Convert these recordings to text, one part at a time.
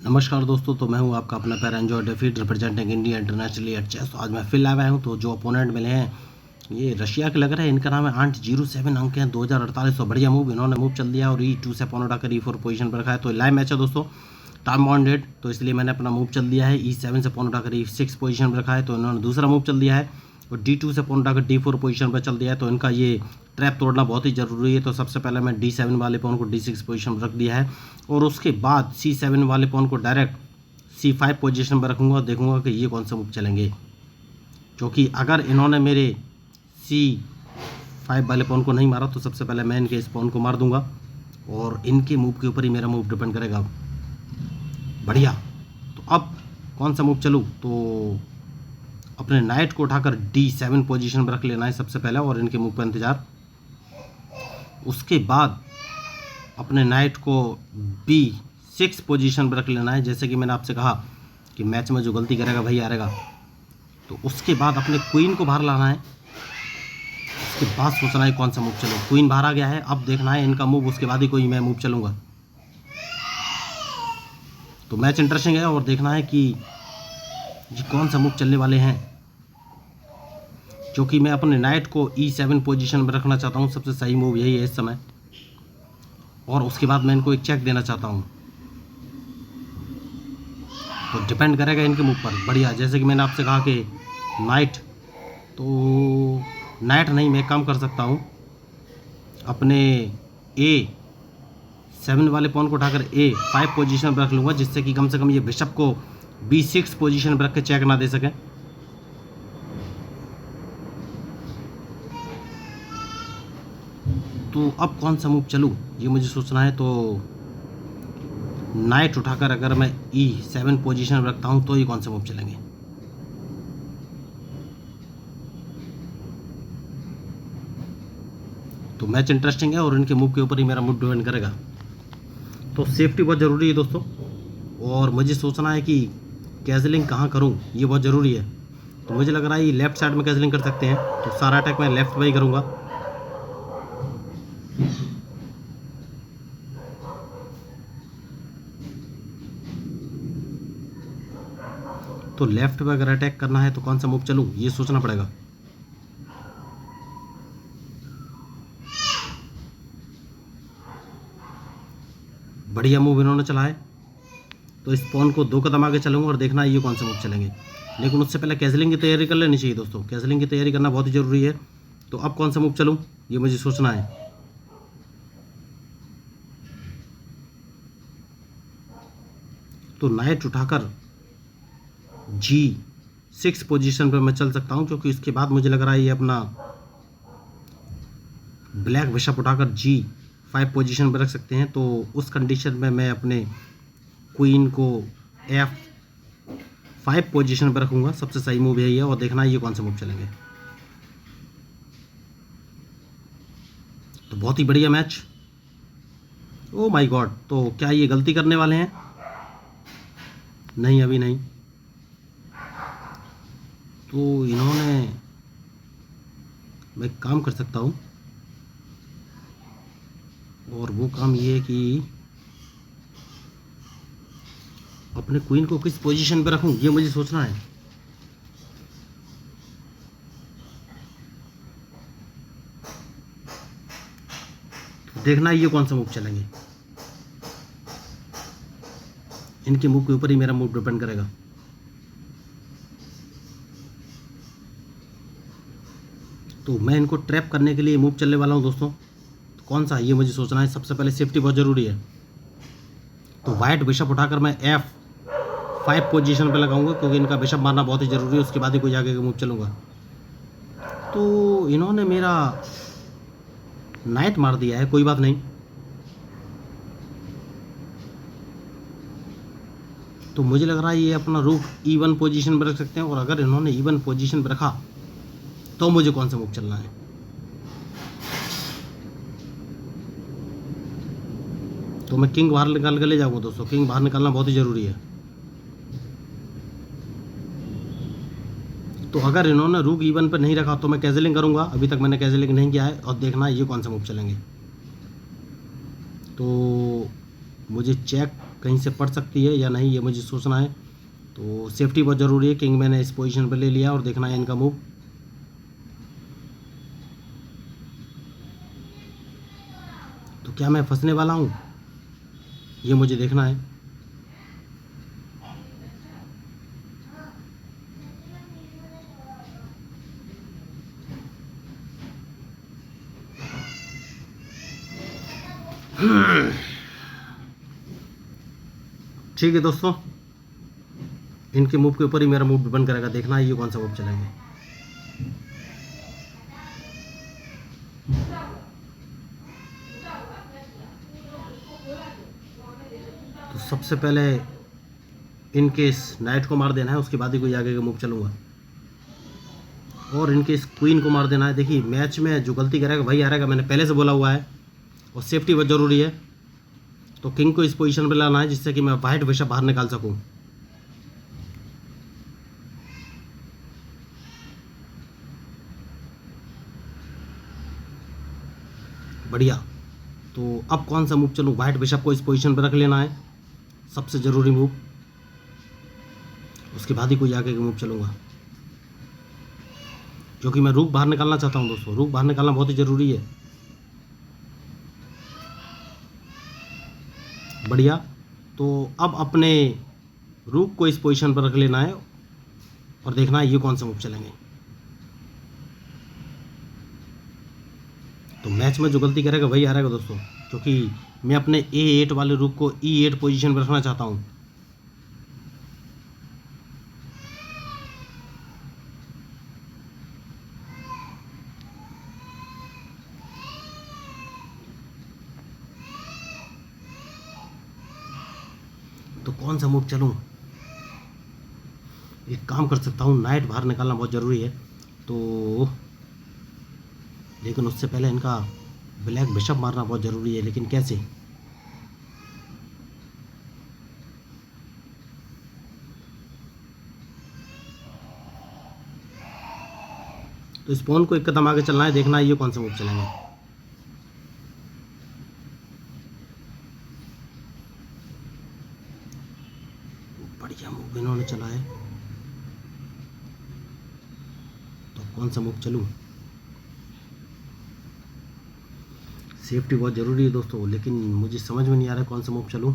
नमस्कार दोस्तों, तो मैं हूं आपका अपना पैर enjoy defeat representing India internationally at chess. तो आज मैं फिर लाया हूं। तो जो अपोनेंट मिले हैं ये रशिया के लग रहे हैं। इनका नाम है आंट 07 अंक हैं 2048। तो बढ़िया मूव, इन्होंने मूव चल दिया और E2 से अपोनेंट आकर E4 पोजीशन पर रखा है। तो लाइव मैच है दोस्तों, टाइम बाउंडेड, तो इसलिए मैंने अपना मूव चल दिया है। E7 से अपोनेंट आकर E6 पोजीशन पर रखा है। तो इन्होंने दूसरा मूव चल दिया है और D2 से अपोनेंट आकर D4 पोजीशन पर चल दिया है। तो इनका ये ट्रैप तोड़ना बहुत ही ज़रूरी है। तो सबसे पहले मैं D7 वाले पॉन को D6 पोजीशन पर रख दिया है और उसके बाद C7 वाले पॉन को डायरेक्ट C5 पोजीशन पर रखूँगा और देखूँगा कि ये कौन सा मूव चलेंगे। क्योंकि अगर इन्होंने मेरे C5 वाले पॉन को नहीं मारा तो सबसे पहले मैं इनके इस पॉन को मार दूंगा और इनके मूव के ऊपर ही मेरा मूव डिपेंड करेगा। बढ़िया, तो अब कौन सा मूव चलूँ? तो अपने नाइट को उठाकर D7 पोजीशन पर रख लेना है सबसे पहले और इनके मूव पर इंतज़ार। उसके बाद अपने नाइट को B6 पोजीशन पर रख लेना है। जैसे कि मैंने आपसे कहा कि मैच में जो गलती करेगा वही हारेगा। तो उसके बाद अपने क्वीन को बाहर लाना है। उसके बाद सोचना है कौन सा मूव चलो। क्वीन बाहर आ गया है, अब देखना है इनका मूव, उसके बाद ही कोई मैं मूव चलूँगा। तो मैच इंटरेस्टिंग है और देखना है कि ये कौन सा मूव चलने वाले हैं। क्योंकि मैं अपने नाइट को E7 पोजीशन पर रखना चाहता हूँ, सबसे सही मूव यही है इस समय। और उसके बाद मैं इनको एक चेक देना चाहता हूँ। तो डिपेंड करेगा इनके मूव पर। बढ़िया, जैसे कि मैंने आपसे कहा कि नाइट, तो नाइट नहीं, मैं काम कर सकता हूँ अपने A7 वाले पॉन को उठाकर A5 पोजीशन पर रख लूँगा, जिससे कि कम से कम ये बिशप को B6 पोजीशन पर रख के चेक ना दे सकें। तो अब कौन सा मूव चलूँ ये मुझे सोचना है। तो नाइट उठाकर अगर मैं E7 पोजीशन पर रखता हूँ तो ये कौन से मूव चलेंगे। तो मैच इंटरेस्टिंग है और इनके मूव के ऊपर ही मेरा मूव डिपेंड करेगा। तो सेफ्टी बहुत ज़रूरी है दोस्तों, और मुझे सोचना है कि कैजलिंग कहाँ करूँ, ये बहुत ज़रूरी है। तो मुझे लग रहा है ये लेफ़्ट साइड में कैजलिंग कर सकते हैं। तो सारा अटैक मैं लेफ़्ट में ही करूँगा। तो लेफ़्ट में अगर अटैक करना है तो कौन सा मूव चलूँ ये सोचना पड़ेगा। बढ़िया मूव इन्होंने चला है, तो इस पॉन को 2 कदम आगे चलूँगा और देखना है ये कौन सा मूव चलेंगे। लेकिन उससे पहले कैजलिंग की तैयारी कर लेनी चाहिए दोस्तों। कैजलिंग की तैयारी करना बहुत ही ज़रूरी है। तो अब कौन सा मूव चलूँ ये मुझे सोचना है। तो नाइट उठाकर G6 पोजीशन पर मैं चल सकता हूँ, क्योंकि इसके बाद मुझे लग रहा है ये अपना ब्लैक बिशप उठाकर G5 पोजीशन पर रख सकते हैं। तो उस कंडीशन में मैं अपने क्वीन को F5 पोजीशन पर रखूँगा, सबसे सही मूव यही है। और देखना है ये कौन सा मूव चलेंगे। तो बहुत ही बढ़िया मैच। ओ माय गॉड, तो क्या ये गलती करने वाले हैं? नहीं, अभी नहीं। तो इन्होंने, मैं काम कर सकता हूँ और वो काम ये है कि अपने क्वीन को किस पोजीशन पर रखूँ ये मुझे सोचना है। तो देखना है ये कौन सा मूव चलेंगे। इनके मूव के ऊपर ही मेरा मूव डिपेंड करेगा। तो मैं इनको ट्रैप करने के लिए मूव चलने वाला हूँ दोस्तों। तो कौन सा ये मुझे सोचना है। सबसे पहले सेफ्टी बहुत ज़रूरी है। तो वाइट बिशप उठाकर मैं F5 पोजीशन पे लगाऊंगा, क्योंकि इनका बिशप मारना बहुत ही ज़रूरी है। उसके बाद ही कोई आगे का मूव चलूँगा। तो इन्होंने मेरा नाइट मार दिया है, कोई बात नहीं। तो मुझे लग रहा है ये अपना रूक E1 पोजीशन पर रख सकते हैं, और अगर इन्होंने E1 पोजीशन पर रखा तो मुझे कौन सा मूव चलना है। तो मैं किंग बाहर निकाल के ले जाऊँगा दोस्तों। किंग बाहर निकालना बहुत ही ज़रूरी है। तो अगर इन्होंने रूक E1 पर नहीं रखा तो मैं कैजलिंग करूँगा। अभी तक मैंने कैजलिंग नहीं किया है, और देखना है ये कौन सा मूव चलेंगे। तो मुझे चेक कहीं से पड़ सकती है या नहीं, ये मुझे सोचना है। तो सेफ्टी बहुत ज़रूरी है। किंग मैंने इस पोजीशन पर ले लिया और देखना है इनका मूव। तो क्या मैं फंसने वाला हूँ, ये मुझे देखना है। ठीक है दोस्तों, इनके मूव के ऊपर ही मेरा मूव डिपेंड करेगा। देखना है ये कौन सा मूव चलेंगे। तो सबसे पहले इनकेस नाइट को मार देना है, उसके बाद ही कोई आगे का मूव चलूँगा। और इनकेस क्वीन को मार देना है। देखिए मैच में जो गलती करेगा वही हारेगा, मैंने पहले से बोला हुआ है। और सेफ्टी बहुत ज़रूरी है। तो किंग को इस पोजीशन पे लाना है जिससे कि मैं वाइट बिशप बाहर निकाल सकूं। बढ़िया। तो अब कौन सा मूव चलूं, वाइट बिशप को इस पोजीशन पे रख लेना है, सबसे ज़रूरी मूव। उसके बाद ही कोई आगे का मूव चलूँगा, क्योंकि मैं रूक बाहर निकालना चाहता हूं दोस्तों। रूक बाहर निकालना बहुत ही ज़रूरी है। बढ़िया। तो अब अपने रूक को इस पोजीशन पर रख लेना है और देखना है ये कौन सा मूव चलेंगे। तो मैच में जो गलती करेगा वही हारेगा दोस्तों, क्योंकि मैं अपने A8 वाले रूक को E8 पोजीशन पर रखना चाहता हूँ। तो कौन सा मूव चलूँ, एक काम कर सकता हूँ, नाइट बाहर निकालना बहुत ज़रूरी है। तो लेकिन उससे पहले इनका ब्लैक बिशप मारना बहुत ज़रूरी है, लेकिन कैसे। तो इस पॉन को एक कदम आगे चलना है, देखना है ये कौन सा मूव चलेंगे। बढ़िया मूव इन्होंने चला है। तो कौन सा मूव चलूँ, सेफ्टी बहुत ज़रूरी है दोस्तों, लेकिन मुझे समझ में नहीं आ रहा है कौन सा मूव चलूँ।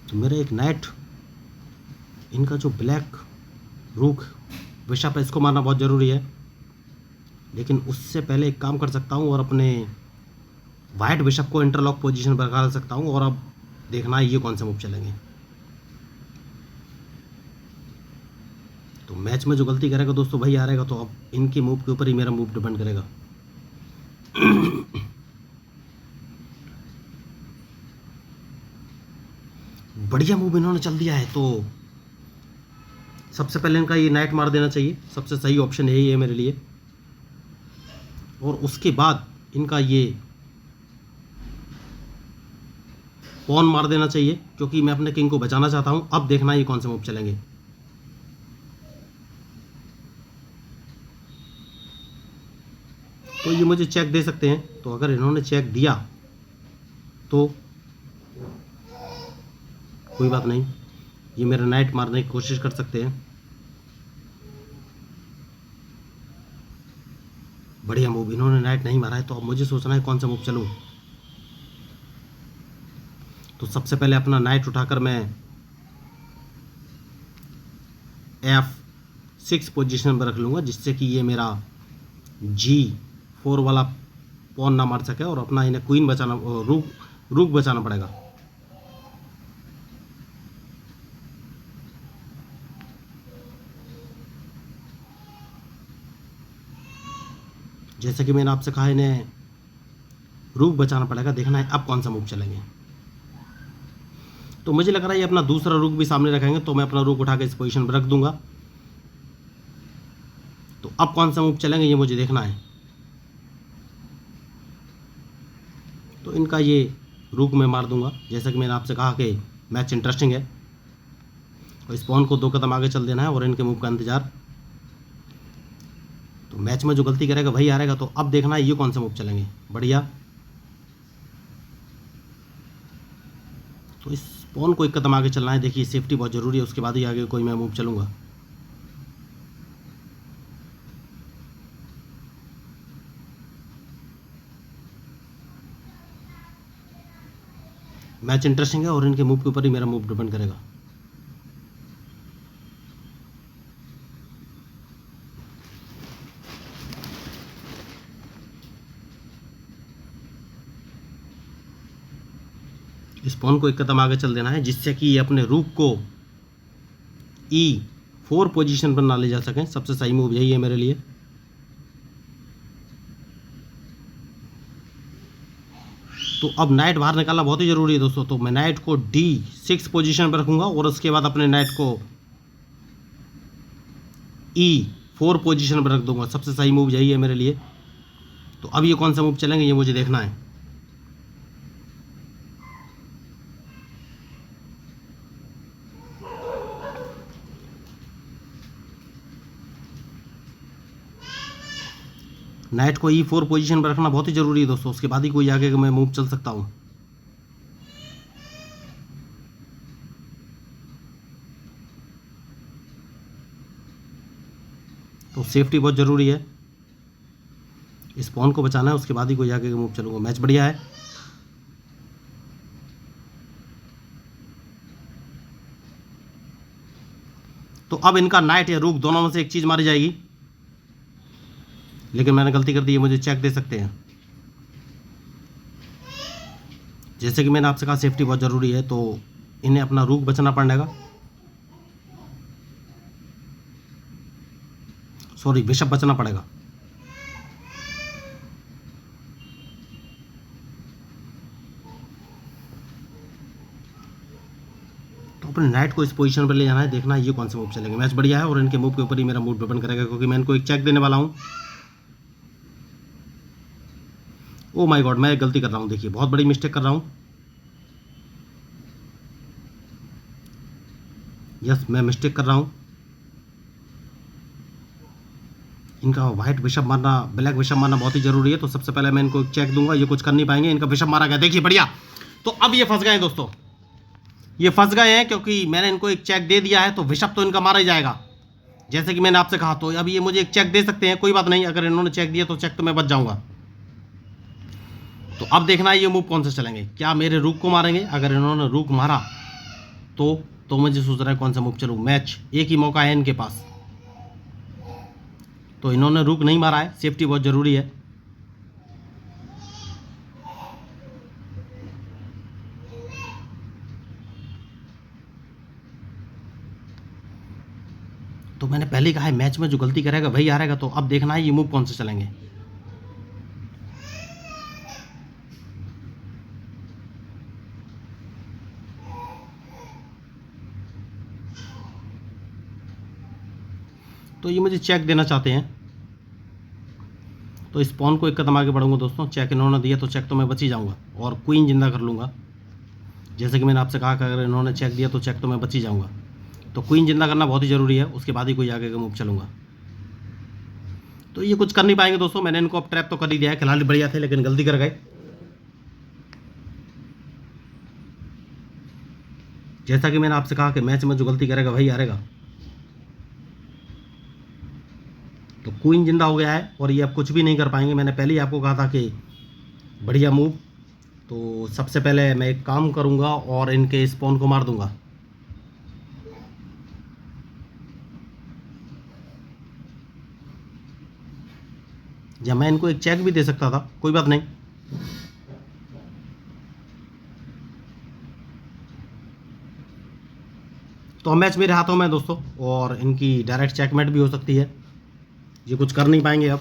तो मेरा एक नाइट, इनका जो ब्लैक रूक बिशप है इसको मारना बहुत ज़रूरी है। लेकिन उससे पहले एक काम कर सकता हूँ और अपने वाइट बिशप को इंटरलॉक पोजीशन पर डाल सकता हूँ। और अब देखना है ये कौन से मूव चलेंगे। तो मैच में जो गलती करेगा दोस्तों वही हारेगा। तो अब इनके मूव के ऊपर ही मेरा मूव डिपेंड करेगा। बढ़िया मूव इन्होंने चल दिया है। तो सबसे पहले इनका ये नाइट मार देना चाहिए, सबसे सही ऑप्शन यही है मेरे लिए। और उसके बाद इनका ये पॉन मार देना चाहिए, क्योंकि मैं अपने किंग को बचाना चाहता हूं। अब देखना ये कौन से मूव चलेंगे। तो ये मुझे चेक दे सकते हैं। तो अगर इन्होंने चेक दिया तो कोई बात नहीं, ये मेरा नाइट मारने की कोशिश कर सकते हैं। बढ़िया मूव, इन्होंने नाइट नहीं मारा है। तो अब मुझे सोचना है कौन सा मूव चलूं। तो सबसे पहले अपना नाइट उठाकर मैं F6 पोजीशन पर रख लूँगा, जिससे कि ये मेरा G4 वाला पॉन ना मार सके और अपना इन्हें क्वीन बचाना, रूक बचाना पड़ेगा। जैसे कि मैंने आपसे कहा, इन्हें रूक बचाना पड़ेगा। देखना है अब कौन सा मूव चलेंगे। तो मुझे लग रहा है ये अपना दूसरा रूक भी सामने रखेंगे, तो मैं अपना रूक उठा के इस पोजीशन पर रख दूंगा। तो अब कौन सा मूव चलेंगे ये मुझे देखना है। तो इनका ये रूक मैं मार दूंगा, जैसा कि मैंने आपसे कहा कि मैच इंटरेस्टिंग है। और इस पॉन को 2 कदम आगे चल देना है और इनके मूव का इंतजार। तो मैच में जो गलती करेगा वही हारेगा। तो अब देखना है ये कौन से मूव चलेंगे। बढ़िया। तो इस पॉन को 1 कदम आगे चलना है। देखिए सेफ्टी बहुत ज़रूरी है, उसके बाद ही आगे कोई मैं मूव चलूँगा। मैच इंटरेस्टिंग है और इनके मूव के ऊपर ही मेरा मूव डिपेंड करेगा। इस पॉन को 1 कदम आगे चल देना है जिससे कि ये अपने रूक को E4 पोजीशन पर ना ले जा सकें। सबसे सही मूव यही है मेरे लिए। तो अब नाइट बाहर निकालना बहुत ही ज़रूरी है दोस्तों। तो मैं नाइट को D6 पोजीशन पर रखूँगा और उसके बाद अपने नाइट को E4 पोजीशन पर रख दूंगा। सबसे सही मूव यही है मेरे लिए। तो अब ये कौन सा मूव चलेंगे ये मुझे देखना है। नाइट को E4 पोजीशन पर रखना बहुत ही ज़रूरी है दोस्तों, उसके बाद ही कोई आगे मैं मूव चल सकता हूँ। तो सेफ्टी बहुत ज़रूरी है, इस पॉन को बचाना है, उसके बाद ही कोई आगे मूव चलूँगा। मैच बढ़िया है। तो अब इनका नाइट या रूक दोनों में से एक चीज़ मारी जाएगी, लेकिन मैंने गलती कर दी है, मुझे चेक दे सकते हैं। जैसे कि मैंने आपसे कहा सेफ्टी बहुत ज़रूरी है, तो इन्हें अपना रूक बचना पड़ेगा। सॉरी, बिशप बचना पड़ेगा। तो अपने नाइट को इस पोजीशन पर ले जाना है। देखना है ये कौन से मूव चलेंगे। मैच बढ़िया है और इनके मूव के ऊपर ही मेरा मूव डिपेंड करेगा, क्योंकि मैं इनको एक चेक देने वाला हूँ। ओ माय गॉड, मैं गलती कर रहा हूँ। देखिए बहुत बड़ी मिस्टेक कर रहा हूँ। यस, मैं मिस्टेक कर रहा हूँ। इनका वाइट बिशप मारना, ब्लैक बिशप मारना बहुत ही ज़रूरी है। तो सबसे पहले मैं इनको एक चेक दूंगा। ये कुछ कर नहीं पाएंगे। इनका बिशप मारा गया, देखिए बढ़िया। तो अब ये फंस गए हैं दोस्तों, ये फंस गए हैं क्योंकि मैंने इनको एक चेक दे दिया है। तो बिशप तो इनका मारा ही जाएगा, जैसे कि मैंने आपसे कहा। तो अब ये मुझे एक चेक दे सकते हैं, कोई बात नहीं। अगर इन्होंने चेक दिया तो चेक तो मैं बच जाऊंगा। तो अब देखना है ये मूव कौन से चलेंगे। क्या मेरे रूक को मारेंगे? अगर इन्होंने रूक मारा तो मुझे सोच रहा है कौन सा मूव चलूँ। मैच, एक ही मौका है इनके पास। तो इन्होंने रूक नहीं मारा है, सेफ्टी बहुत ज़रूरी है। तो मैंने पहले ही कहा है मैच में जो गलती करेगा वही हारेगा। तो अब देखना है ये मूव कौन से चलेंगे। तो ये मुझे चेक देना चाहते हैं, तो इस पॉन को 1 कदम आगे बढ़ूंगा दोस्तों। चेक इन्होंने दिया तो चेक तो मैं बच ही जाऊंगा और क्वीन जिंदा कर लूँगा। जैसे कि मैंने आपसे कहा कि अगर इन्होंने चेक दिया तो चेक तो मैं बच ही जाऊंगा। तो क्वीन जिंदा करना बहुत ही ज़रूरी है, उसके बाद ही कोई आगे का मूव चलूँगा। तो ये कुछ कर नहीं पाएंगे दोस्तों। मैंने इनको अब ट्रैप तो कर ही दिया है। खिलाड़ी बढ़िया थे लेकिन गलती कर गए। जैसा कि मैंने आपसे कहा कि मैच में जो गलती करेगा वही हारेगा। तो क्वीन जिंदा हो गया है और ये अब कुछ भी नहीं कर पाएंगे। मैंने पहले ही आपको कहा था कि बढ़िया मूव। तो सबसे पहले मैं एक काम करूंगा और इनके इस पॉन को मार दूंगा। या मैं इनको एक चेक भी दे सकता था, कोई बात नहीं। तो मैच मेरे हाथों में है दोस्तों, और इनकी डायरेक्ट चेकमेट भी हो सकती है। ये कुछ कर नहीं पाएंगे अब।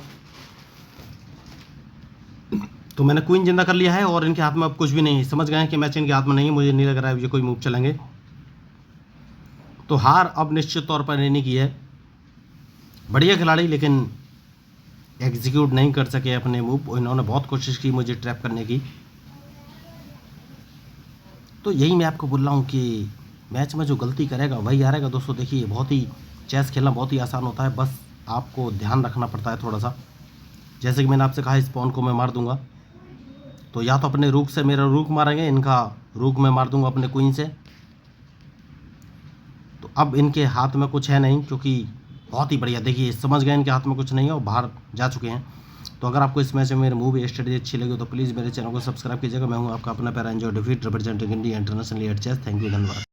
तो मैंने क्वीन जिंदा कर लिया है और इनके हाथ में अब कुछ भी नहीं है। समझ गए हैं कि मैच इनके हाथ में नहीं है। मुझे नहीं लग रहा है ये कोई मूव चलेंगे। तो हार अब निश्चित तौर पर इन्हीं की है। बढ़िया खिलाड़ी, लेकिन एग्जीक्यूट नहीं कर सके अपने मूव। इन्होंने बहुत कोशिश की मुझे ट्रैप करने की। तो यही मैं आपको बोल रहा हूँ कि मैच में जो गलती करेगा वही हारेगा दोस्तों। देखिए बहुत ही चेस खेलना बहुत ही आसान होता है, बस आपको ध्यान रखना पड़ता है थोड़ा सा। जैसे कि मैंने आपसे कहा इस पॉन को मैं मार दूंगा, तो या तो अपने रूक से मेरा रूक मारेंगे, इनका रूक मैं मार दूंगा अपने क्वीन से। तो अब इनके हाथ में कुछ है नहीं, क्योंकि बहुत ही बढ़िया, देखिए समझ गए इनके हाथ में कुछ नहीं है और बाहर जा चुके हैं। तो अगर आपको इस मैच में मेरे मूव स्ट्रेटजी अच्छी लगी तो प्लीज़ मेरे चैनल को सब्सक्राइब कीजिएगा। मैं हूँ आपका अपना पैरा एंजॉय डिफीट representing India internationally at chess. Thank you, धन्यवाद।